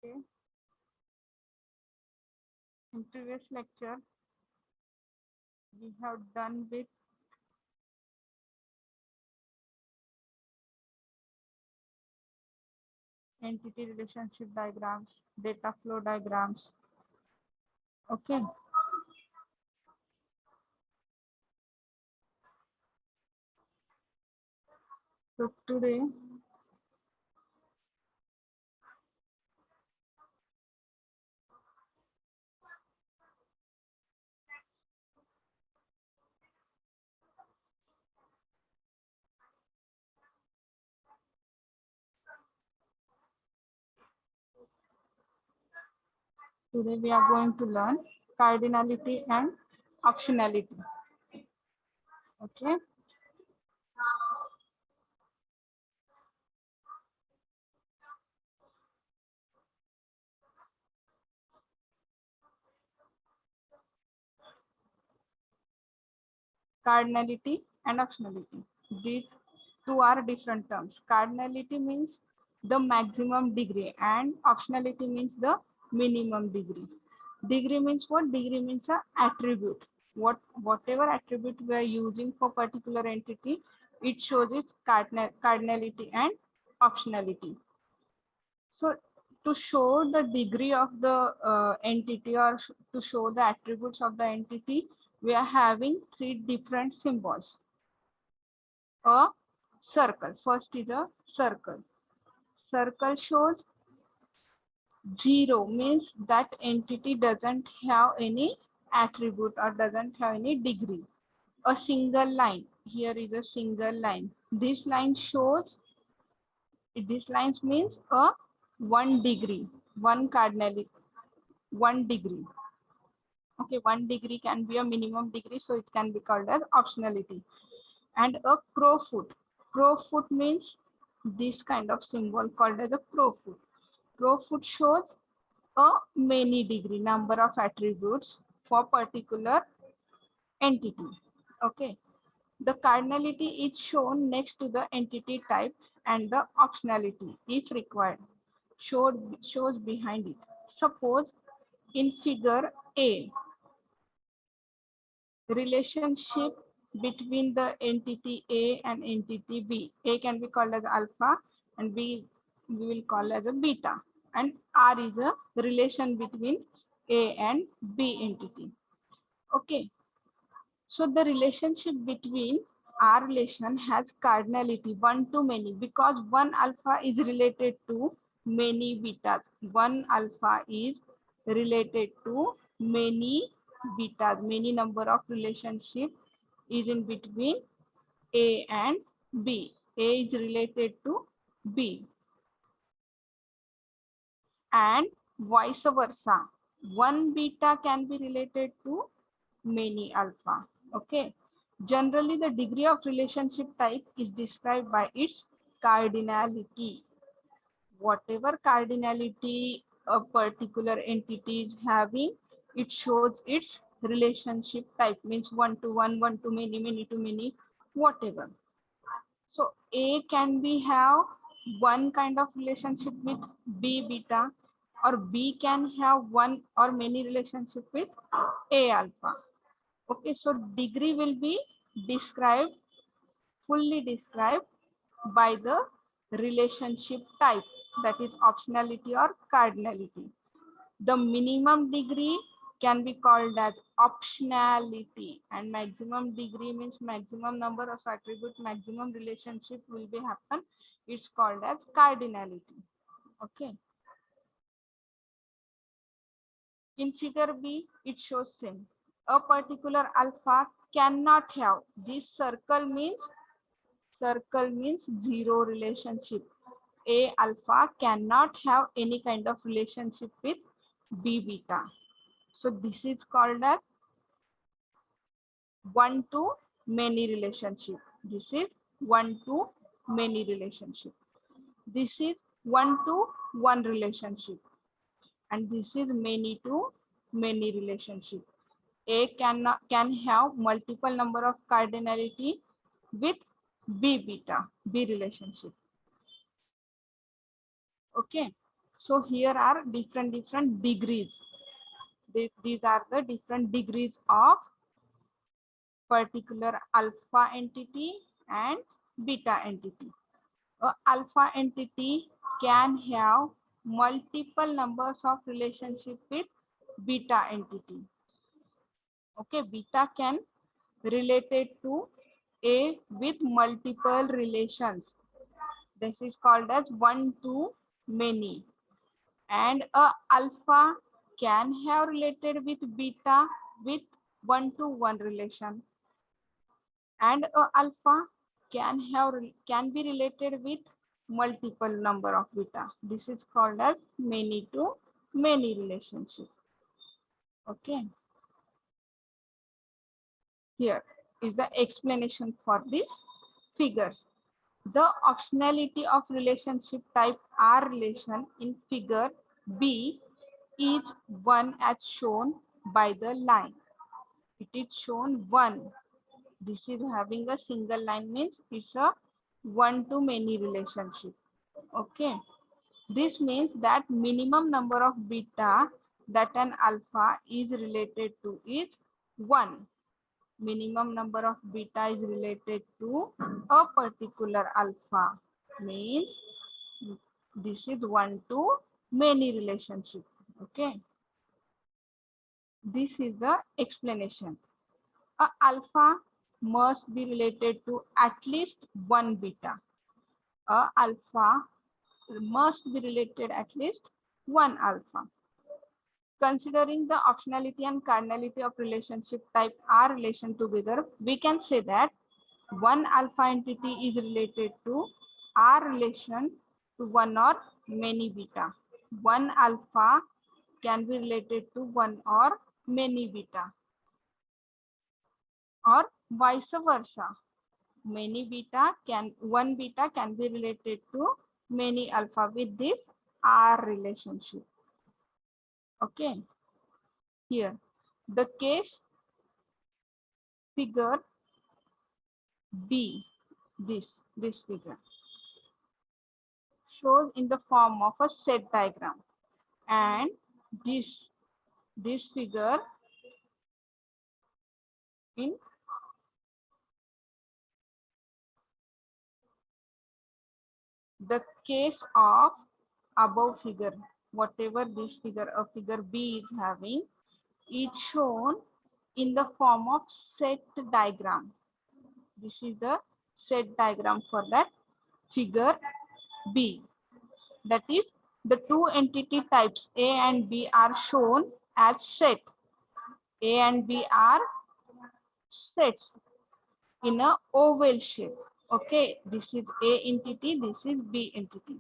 Okay. In previous lecture, we have done with entity relationship diagrams, data flow diagrams. Okay. So today we are going to learn cardinality and optionality. Okay. Cardinality and optionality. These two are different terms. Cardinality means the maximum degree and optionality means the minimum degree. Degree means what? Degree means a attribute. Whatever attribute we are using for particular entity, it shows its cardinality and optionality. So to show the degree of the entity or to show the attributes of the entity, we are having three different symbols. A circle. First is a circle. Circle shows 0, means that entity doesn't have any attribute or doesn't have any degree. A single line. Here is a single line. This line shows, this line means a 1 degree, 1 cardinality, 1 degree. Okay, 1 degree can be a minimum degree, so it can be called as optionality. And a crowfoot. Crowfoot means this kind of symbol called as a crowfoot. Crowfoot shows a many degree, number of attributes for particular entity. Okay, the cardinality is shown next to the entity type and the optionality, if required, shows behind it. Suppose in figure A, relationship between the entity A and entity B. A can be called as alpha and B we will call as a beta, and R is a relation between A and B entity. Okay, so the relationship between R relation has cardinality 1 to many because 1 alpha is related to many betas. 1 alpha is related to many betas. Many number of relationship is in between A and B. A is related to B and vice versa. 1 beta can be related to many alpha. Okay. Generally, the degree of relationship type is described by its cardinality. Whatever cardinality a particular entity is having, it shows its relationship type, means 1 to 1, 1 to many, many to many, whatever. So A can be have one kind of relationship with B beta, or B can have one or many relationship with A alpha. Okay, so degree will be described, fully described by the relationship type, that is optionality or cardinality. The minimum degree can be called as optionality, and maximum degree means maximum number of attribute, maximum relationship will be happen. It's called as cardinality. Okay. In figure B, it shows same. A particular alpha cannot have, this circle means 0 relationship. A alpha cannot have any kind of relationship with B beta. So this is called as 1 to many relationship. This is 1 to many relationship. This is 1 to 1 relationship. And this is many to many relationship. A can have multiple number of cardinality with B beta, B relationship. Okay. So here are different degrees. These are the different degrees of particular alpha entity and beta entity. A alpha entity can have multiple numbers of relationship with beta entity. Okay, beta can related to A with multiple relations. This is called as one to many. And a alpha can have related with beta with one to one relation. And a alpha can be related with multiple number of beta. This is called as many to many relationship. Okay. Here is the explanation for these figures. The optionality of relationship type R relation in figure B is 1 as shown by the line. It is shown 1. This is having a single line, means it's a one to many relationship. Okay. This means that minimum number of beta that an alpha is related to is 1. Minimum number of beta is related to a particular alpha, means this is one to many relationship. Okay, this is the explanation. A alpha must be related to at least one beta. A alpha must be related at least one alpha. Considering the optionality and cardinality of relationship type R relation together, we can say that one alpha entity is related to R relation to one or many beta. One alpha can be related to one or many beta, or vice versa. One beta can be related to many alpha with this R relationship. Okay. Here, the case figure B, this figure shows in the form of a set diagram, and this figure in the case of above figure, whatever this figure, a figure B is having, it's shown in the form of set diagram. This is the set diagram for that figure B. That is, the two entity types A and B are shown as set. A and B are sets in a oval shape. Okay, this is A entity, this is B entity.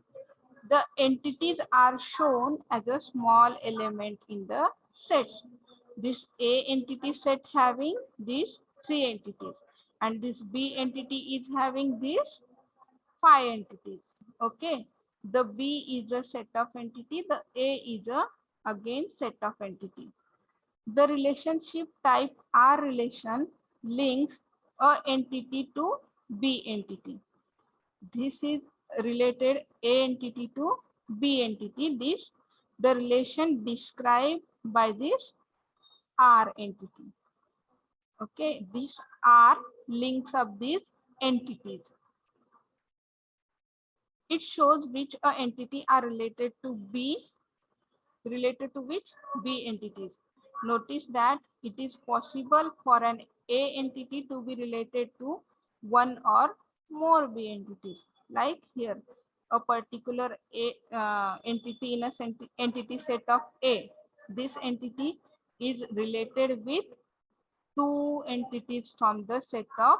The entities are shown as a small element in the sets. This A entity set having these 3 entities, and this B entity is having these 5 entities. Okay, the B is a set of entity, the A is a again set of entity. The relationship type R relation links a entity to B entity. This is related A entity to B entity. This the relation described by this R entity. Okay, this R links up these entities. It shows which entity are related to B, related to which B entities. Notice that it is possible for an A entity to be related to one or more B entities. Like here, a particular entity in a entity set of A. This entity is related with 2 entities from the set of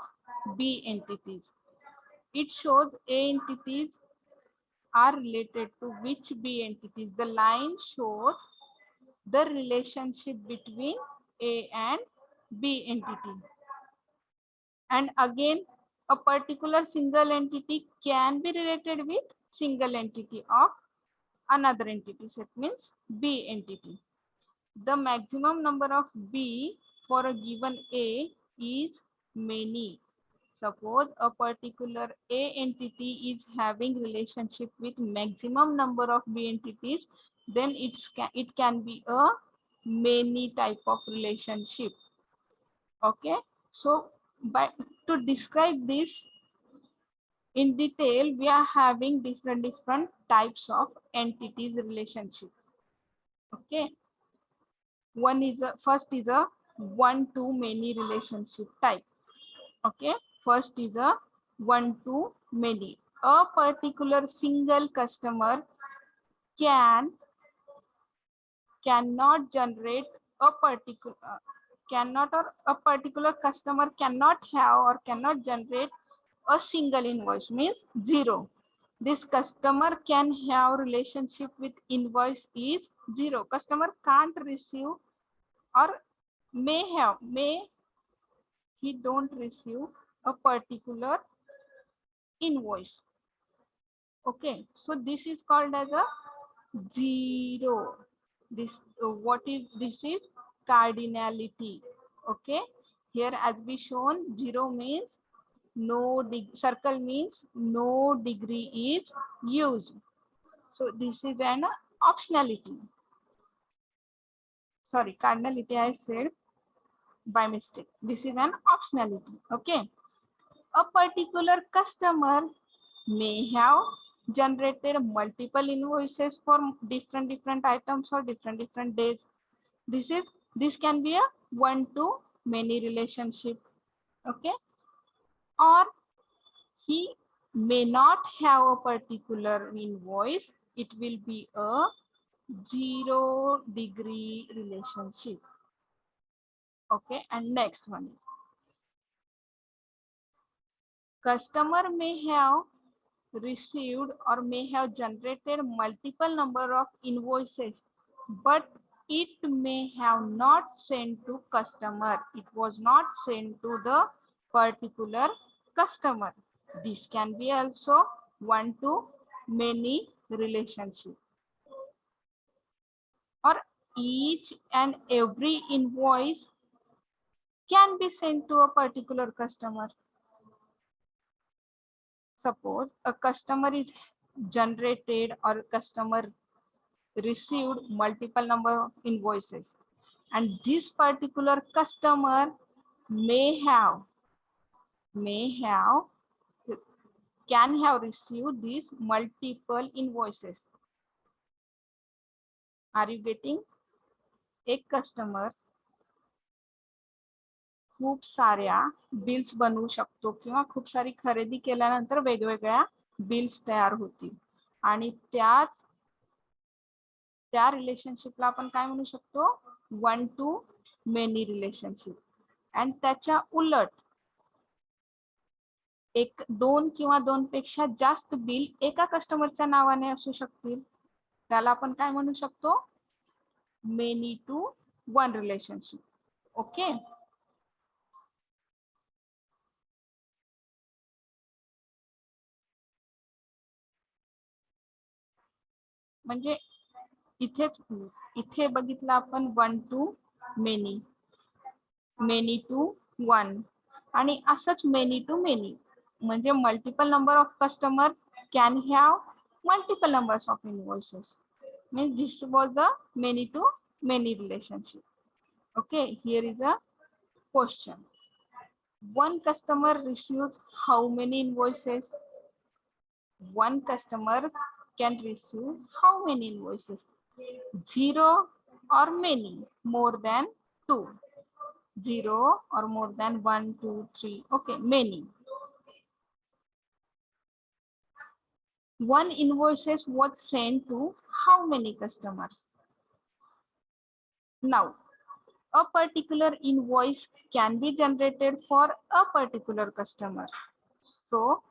B entities. It shows A entities are related to which B entities. The line shows the relationship between A and B entity. And again, a particular single entity can be related with single entity of another entity set, means B entity. The maximum number of B for a given A is many. Suppose a particular A entity is having relationship with maximum number of B entities, then it can be a many type of relationship. Okay, so to describe this in detail, we are having different types of entities relationship. Okay, first is a one to many relationship type. Okay, first is a one to many. A particular single customer cannot generate a particular a particular customer cannot have or cannot generate a single invoice, means zero. This customer can have relationship with invoice is zero. Customer can't receive or may he don't receive a particular invoice. Okay, so this is called as a zero. This this is cardinality. Okay, here as be shown, zero means no circle means no degree is used. So this is an optionality. Sorry, cardinality I said by mistake. This is an optionality. Okay, a particular customer may have generated multiple invoices for different items or different days. This can be a one to many relationship. Okay, or he may not have a particular invoice. It will be a zero degree relationship. Okay, and next one is customer may have received or may have generated multiple number of invoices, but it may have not sent to customer. It was not sent to the particular customer. This can be also one to many relationship. Or each and every invoice can be sent to a particular customer. Suppose a customer is generated or customer received multiple number of invoices, and this particular customer can have received these multiple invoices. Are you getting? एक customer खूप साऱ्या bills बनवू शकतो किंवा खूप सारी खरेदी केल्यानंतर वेगवेगळ्या बिल्स तयार होतील आणि त्या रिलेशनशिपला आपण काय म्हणू शकतो वन टू मेनी रिलेशनशिप. आणि त्याच्या उलट एक दोन किंवा दोन पेक्षा जास्त बिल एका कस्टमरच्या नावाने असू शकतील, त्याला आपण काय म्हणू शकतो many to one relationship. Okay, म्हणजे इथे बघितलं आपण one to many, many to one आणि असंच मेनी टू मेनी, म्हणजे multiple number of customer can have multiple numbers of invoices. Means this was the many to many relationship. Okay, here is a question. One customer receives how many invoices? One customer can receive how many invoices? Zero or many? More than two. Zero or more than 1, 2, 3. Okay, many. One invoices was sent to how many customers? Now, a particular invoice can be generated for a particular customer. So,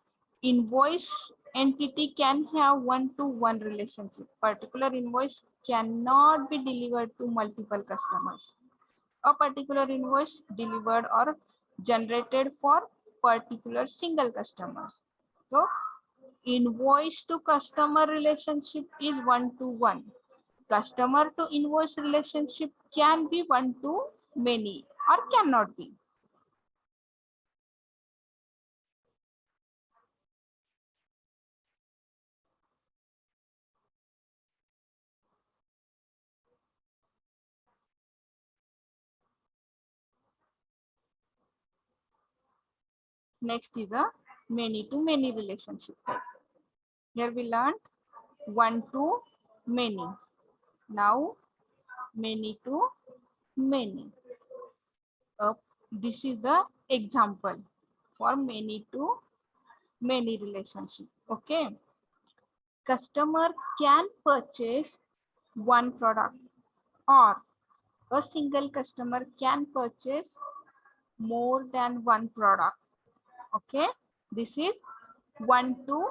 invoice entity can have one-to-one relationship. Particular invoice cannot be delivered to multiple customers. A particular invoice delivered or generated for particular single customers. So, invoice to customer relationship is one-to-one. Customer to invoice relationship can be one to many or cannot be. Next is a many to many relationship type. Here we learned one to many. Now many to many. This is the example for many to many relationship. Okay. Customer can purchase one product, or a single customer can purchase more than one product. Okay. This is one to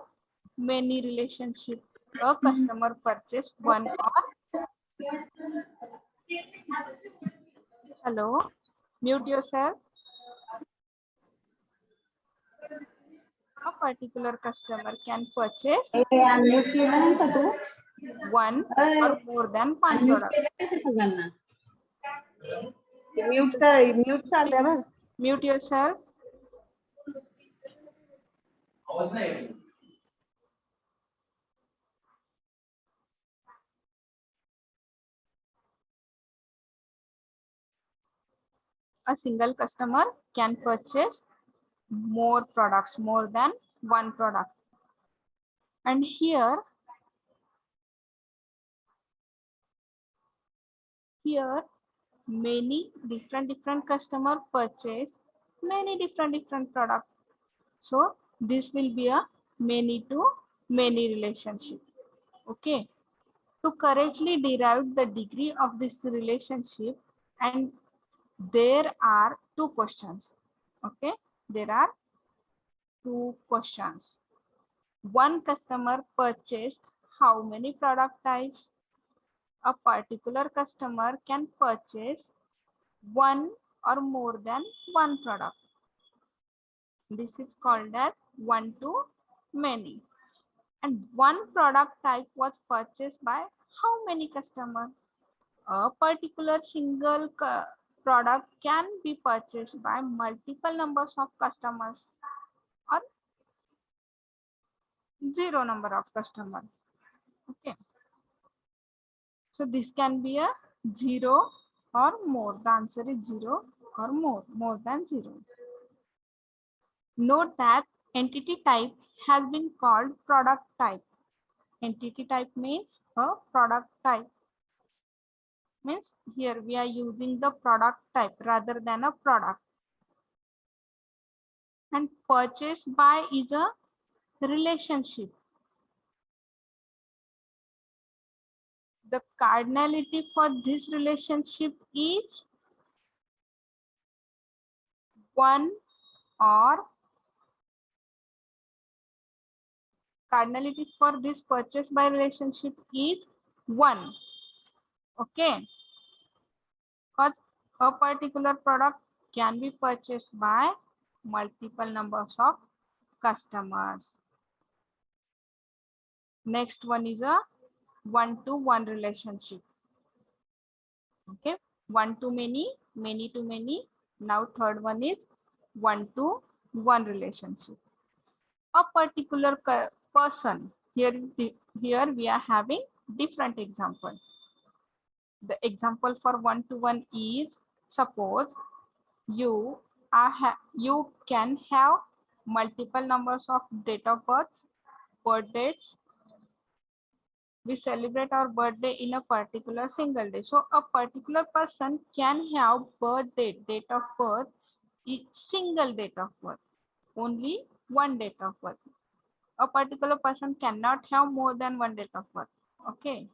many relationship. A customer purchase one or hello, mute yourself. A particular customer can purchase unmute केलं नाही का तू? one or more than one unmute product. केलं नाही का सगळ्यांना? Mute कर, mute चाललंय बघ. Mute yourself. A single customer can purchase more products, more than one product. And here many different customer purchase many different products. So this will be a many to many relationship. Okay. To correctly derive the degree of this relationship, and there are two questions. Okay. There are two questions. One customer purchased how many product types? A particular customer can purchase one or more than one product. This is called as one to many. And one product type was purchased by how many customers? A particular single product can be purchased by multiple numbers of customers or zero number of customers. Okay. So this can be a zero or more. The answer is zero or more than zero. Note that entity type has been called product type. Entity type means a product type. Means here we are using the product type rather than a product. And purchase by is a relationship. The cardinality for this relationship is one, or cardinality for this purchase by relationship is 1. Okay. Because a particular product can be purchased by multiple numbers of customers. Next one is a one-to-one relationship. Okay. One to many, many to many. Now third one is one-to-one relationship. A particular person. Here we are having different example. The example for one-to-one is, suppose you can have multiple numbers of date of births, birth dates. We celebrate our birthday in a particular single day. So a particular person can have birth date of birth, single date of birth, only one date of birth. A particular person cannot have more than one date of birth. Okay.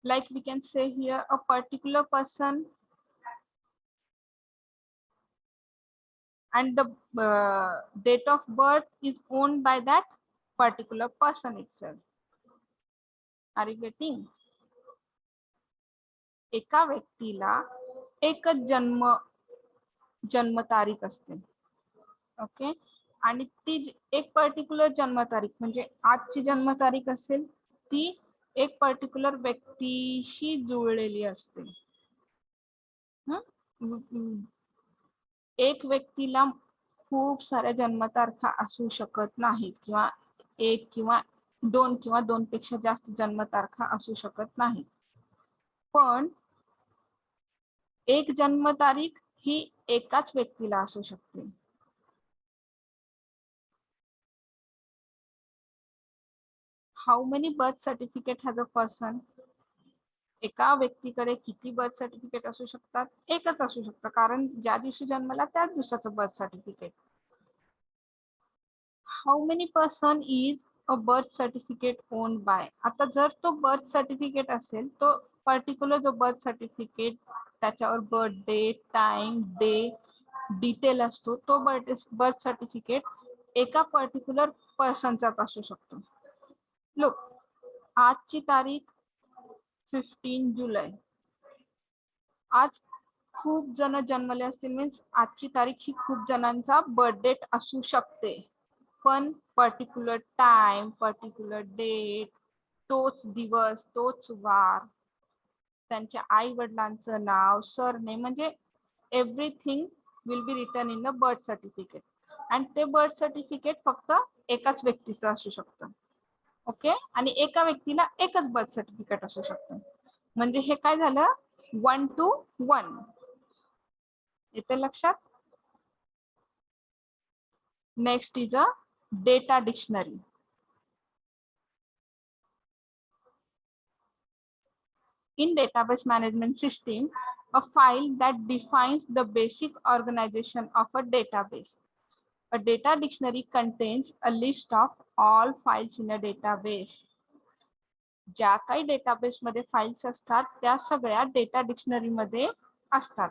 Like we can say here, a particular person and the date of birth is owned by that particular person itself. Are you getting? एका व्यक्तीला एकच जन्म तारीख असते. Okay. आणि ती एक particular जन्मतारीख म्हणजे आजची जन्मतारीख असेल ती एक पर्टिक्युलर व्यक्तीशी जुळलेली असते. एक व्यक्तीला खूप साऱ्या जन्मतारखा असू शकत नाहीत, किंवा एक किंवा दोन पेक्षा जास्त जन्मतारखा असू शकत नाही. पण एक जन्मतारीख ही एकाच व्यक्तीला असू शकते. How many birth certificate has a person? एका व्यक्तीकडे किती बर्थ सर्टिफिकेट असू शकतात? एकच असू शकतं, कारण ज्या दिवशी जन्मला त्याच दिवसाचं birth certificate. How many person is a birth certificate owned by? आता जर तो बर्थ सर्टिफिकेट असेल, तो पर्टिक्युलर जो बर्थ सर्टिफिकेट त्याच्यावर birth date, time, day, detail असतो, तो बर्थ सर्टिफिकेट एका पर्टिक्युलर पर्सनचाच असू शकतो. लुक, आजची तारीख 15 जुलै. आज खूप जण जन्मले असतील, मीन्स आजची तारीख ही खूप जणांचा बर्थ डेट असू शकते, पण पर्टिक्युलर टाइम, पर्टिक्युलर डेट, तोच दिवस, तोच वार, त्यांच्या आई वडिलांचं नाव, सरनेम, म्हणजे everything will be written in the birth certificate. आणि ते बर्थ सर्टिफिकेट फक्त एकाच व्यक्तीचं असू शकतं. ओके, आणि एका व्यक्तीला एकच बर्थ सर्टिफिकेट असू शकतं. म्हणजे हे काय झालं? 1 to 1. येते लक्षात? Next is a data dictionary. In database management system, a file that defines the basic organization of a database. A data dictionary contains a list of all files in a database. ज्या काही database मध्ये files असतात त्या सगळ्या data dictionary मध्ये असतात.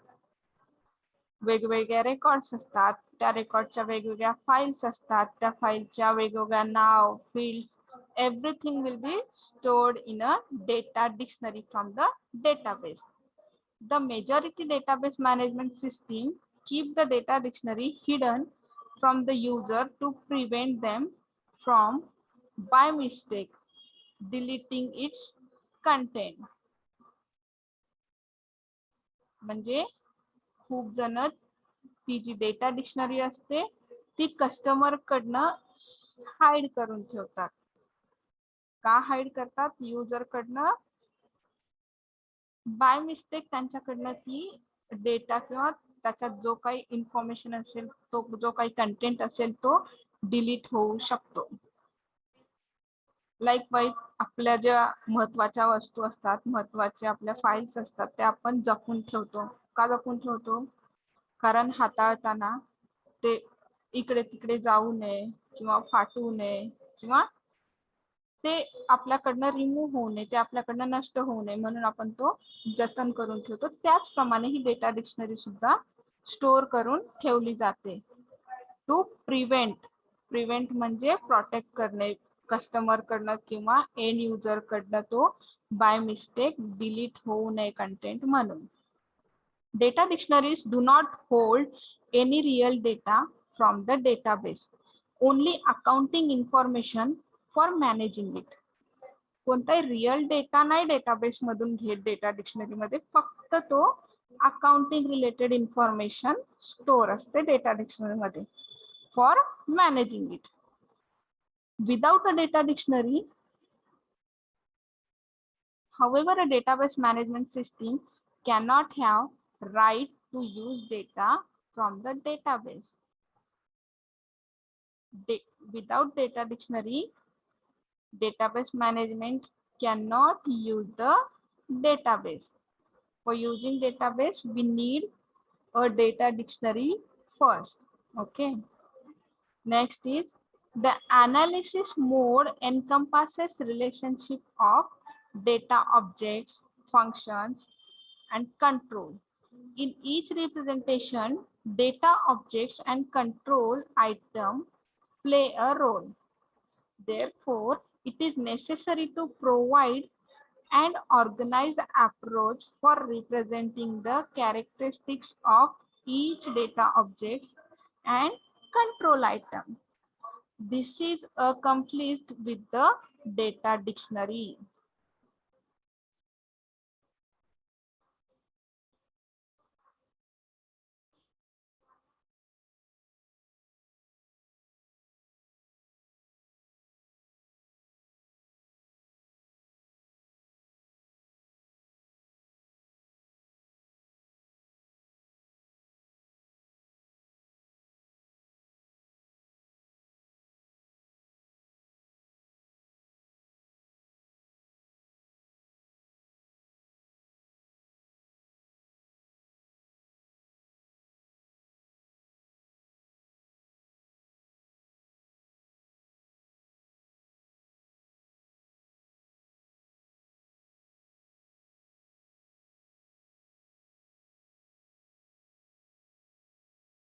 वेगवेगळ्या records असतात, त्या रेकॉर्डच्या वेगवेगळ्या फाइल्स असतात, त्या फाइलच्या वेगवेगळ्या नाव, fields, everything will be stored in a data dictionary from the database. The majority database management system keep the data dictionary hidden from the user to prevent them from by mistake deleting its content. म्हणजे खूप जण ती जी data dictionary असते ती customer कडनं hide करून ठेवतात. का हाईड करतात? युजर कडनं बाय मिस्टेक त्यांच्याकडनं ती डेटा किंवा त्याच्यात जो काही इन्फॉर्मेशन असेल, तो जो काही कंटेंट असेल तो डिलीट होऊ शकतो. लाईकवाईज आपल्या ज्या महत्वाच्या वस्तू असतात, महत्वाच्या आपल्या फाइल्स असतात, त्या आपण जपून ठेवतो. का जपून ठेवतो? कारण हाताळताना ते इकडे तिकडे जाऊ नये किंवा फाटू नये किंवा ते आपल्याकडनं रिमूव्ह होऊ नये, ते आपल्याकडनं नष्ट होऊ नये म्हणून आपण तो जतन करून ठेवतो. त्याचप्रमाणे ही डेटा डिक्शनरी सुद्धा स्टोअर करून ठेवली जाते. टू प्रिव्हेंट म्हणजे प्रोटेक्ट करणे, कस्टमर कडनं किंवा एंड युजर कडनं तो बाय मिस्टेक डिलीट होऊ नये कंटेंट म्हणून. Data dictionaries do not hold any real data from the database, only accounting information for managing it. कोणताही रिअल डेटा नाही डेटाबेस मधून घेत डेटा डिक्शनरी मध्ये, फक्त तो अकाउंटिंग रिलेटेड इन्फॉर्मेशन स्टोअर असते डेटा डिक्शनरी मध्ये for managing it. Without a data dictionary, however, a database management system cannot have right to use data from the database. Without data dictionary, database management cannot use the database. For using database, we need a data dictionary first. Okay. Next is the analysis mode encompasses relationship of data objects, functions, and control. In each representation, data objects and control item play a role. Therefore, it is necessary to provide an organized approach for representing the characteristics of each data objects and control item. This is accomplished with the data dictionary.